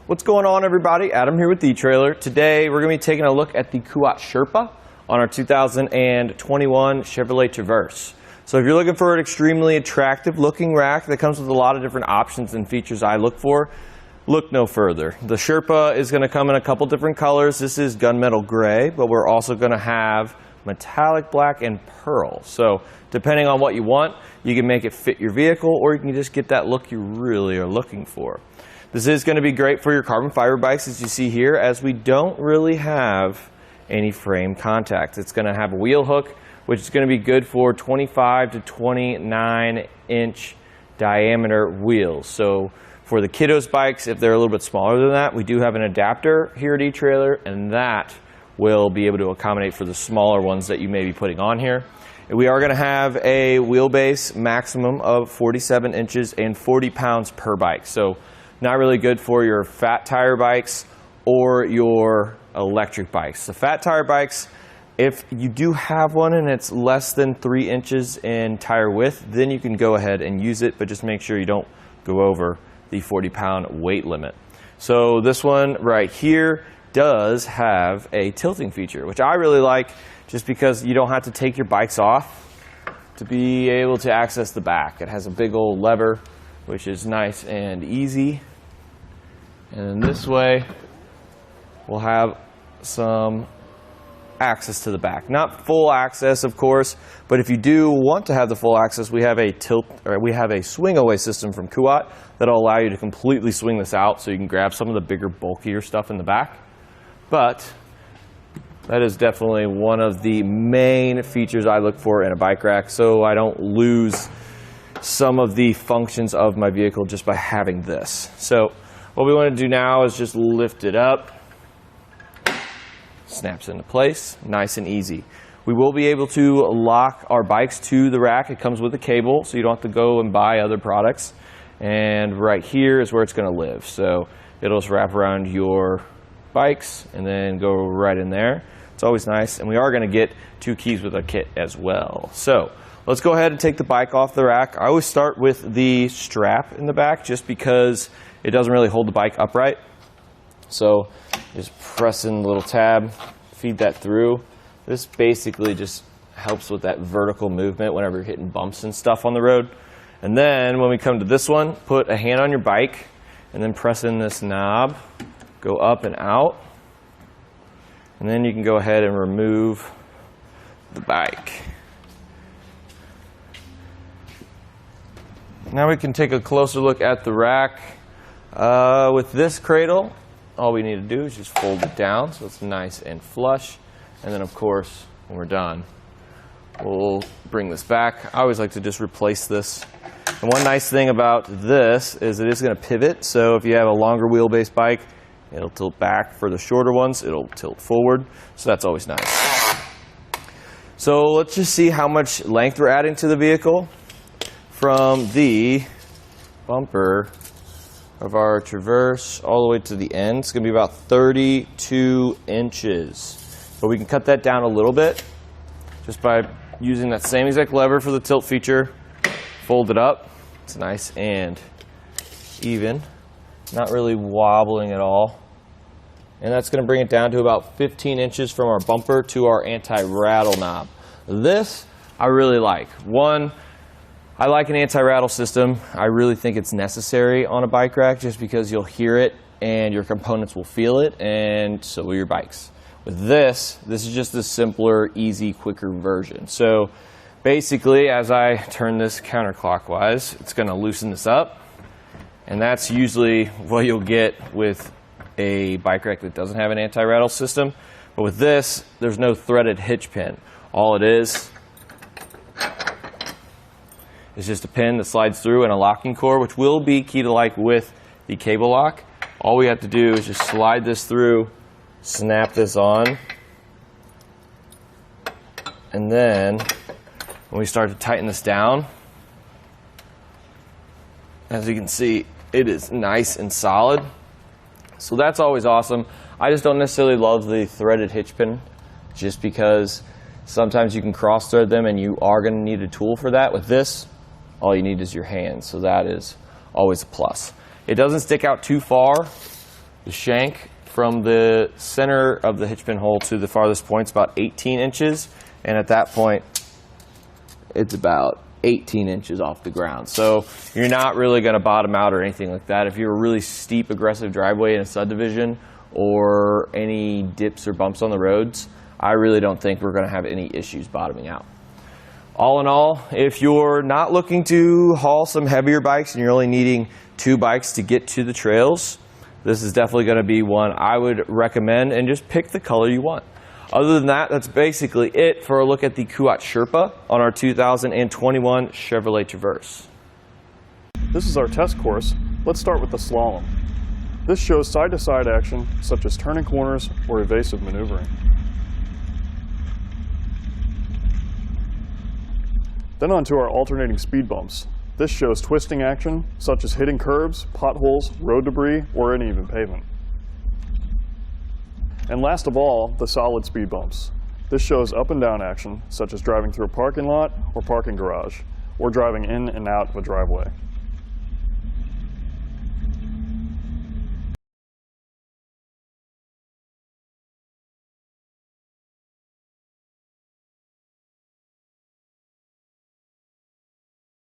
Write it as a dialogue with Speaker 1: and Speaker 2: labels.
Speaker 1: What's going on, everybody? Adam here with etrailer. Today we're going to be taking a look at the Kuat Sherpa on our 2021 Chevrolet Traverse. So if you're looking for an extremely attractive looking rack that comes with a lot of different options and features I look for, look no further. The Sherpa is going to come in a couple different colors. This is gunmetal gray, but we're also going to have metallic black and pearl. So depending on what you want, you can make it fit your vehicle, or you can just get that look you really are looking for. This is going to be great for your carbon fiber bikes, as you see here, as we don't really have any frame contact. It's going to have a wheel hook, which is going to be good for 25 to 29 inch diameter wheels. So for the kiddos bikes, if they're a little bit smaller than that, we do have an adapter here at etrailer, and that will be able to accommodate for the smaller ones that you may be putting on here. And we are going to have a wheelbase maximum of 47 inches and 40 pounds per bike. So not really good for your fat tire bikes or your electric bikes. The fat tire bikes, if you do have one and it's less than 3 inches in tire width, then you can go ahead and use it, but just make sure you don't go over the 40-pound weight limit. So this one right here does have a tilting feature, which I really like, just because you don't have to take your bikes off to be able to access the back. It has a big old lever, which is nice and easy. And then this way, we'll have some access to the back. Not full access, of course, but if you do want to have the full access, we have a swing away system from Kuat that'll allow you to completely swing this out, so you can grab some of the bigger, bulkier stuff in the back. But that is definitely one of the main features I look for in a bike rack, so I don't lose some of the functions of my vehicle just by having this. So what we want to do now is just lift it up. Snaps into place, nice and easy. We will be able to lock our bikes to the rack. It comes with a cable, so you don't have to go and buy other products. And right here is where it's going to live. So it'll just wrap around your bikes and then go right in there. It's always nice. And we are going to get 2 keys with our kit as well. So let's go ahead and take the bike off the rack. I always start with the strap in the back, just because it doesn't really hold the bike upright. So just press in the little tab, feed that through. This basically just helps with that vertical movement whenever you're hitting bumps and stuff on the road. And then when we come to this one, put a hand on your bike and then press in this knob, go up and out. And then you can go ahead and remove the bike. Now we can take a closer look at the rack. With this cradle, all we need to do is just fold it down so it's nice and flush. And then, of course, when we're done, we'll bring this back. I always like to just replace this. And one nice thing about this is it is going to pivot. So if you have a longer wheelbase bike, it'll tilt back. For the shorter ones, it'll tilt forward. So that's always nice. So let's just see how much length we're adding to the vehicle. From the bumper of our Traverse all the way to the end, it's going to be about 32 inches. But we can cut that down a little bit just by using that same exact lever for the tilt feature. Fold it up. It's nice and even, not really wobbling at all. And that's going to bring it down to about 15 inches from our bumper to our anti-rattle knob. This I really like. One, I like an anti-rattle system. I really think it's necessary on a bike rack, just because you'll hear it and your components will feel it, and so will your bikes. With this is just a simpler, easy, quicker version. So basically, as I turn this counterclockwise, it's going to loosen this up, and that's usually what you'll get with a bike rack that doesn't have an anti-rattle system. But with this, there's no threaded hitch pin. All it is just a pin that slides through and a locking core, which will be key to like with the cable lock. All we have to do is just slide this through, snap this on, and then when we start to tighten this down, as you can see, it is nice and solid. So that's always awesome. I just don't necessarily love the threaded hitch pin, just because sometimes you can cross thread them and you are going to need a tool for that. With this, all you need is your hand, so that is always a plus. It doesn't stick out too far The shank from the center of the hitch pin hole to the farthest point is about 18 inches, and at that point, it's about 18 inches off the ground. So you're not really going to bottom out or anything like that. If you're a really steep, aggressive driveway in a subdivision or any dips or bumps on the roads, I really don't think we're going to have any issues bottoming out. All in all, if you're not looking to haul some heavier bikes and you're only needing 2 bikes to get to the trails, this is definitely going to be one I would recommend, and just pick the color you want. Other than that, that's basically it for a look at the Kuat Sherpa on our 2021 Chevrolet Traverse.
Speaker 2: This is our test course. Let's start with the slalom. This shows side-to-side action, such as turning corners or evasive maneuvering. Then on to our alternating speed bumps. This shows twisting action, such as hitting curbs, potholes, road debris, or uneven pavement. And last of all, the solid speed bumps. This shows up and down action, such as driving through a parking lot or parking garage, or driving in and out of a driveway.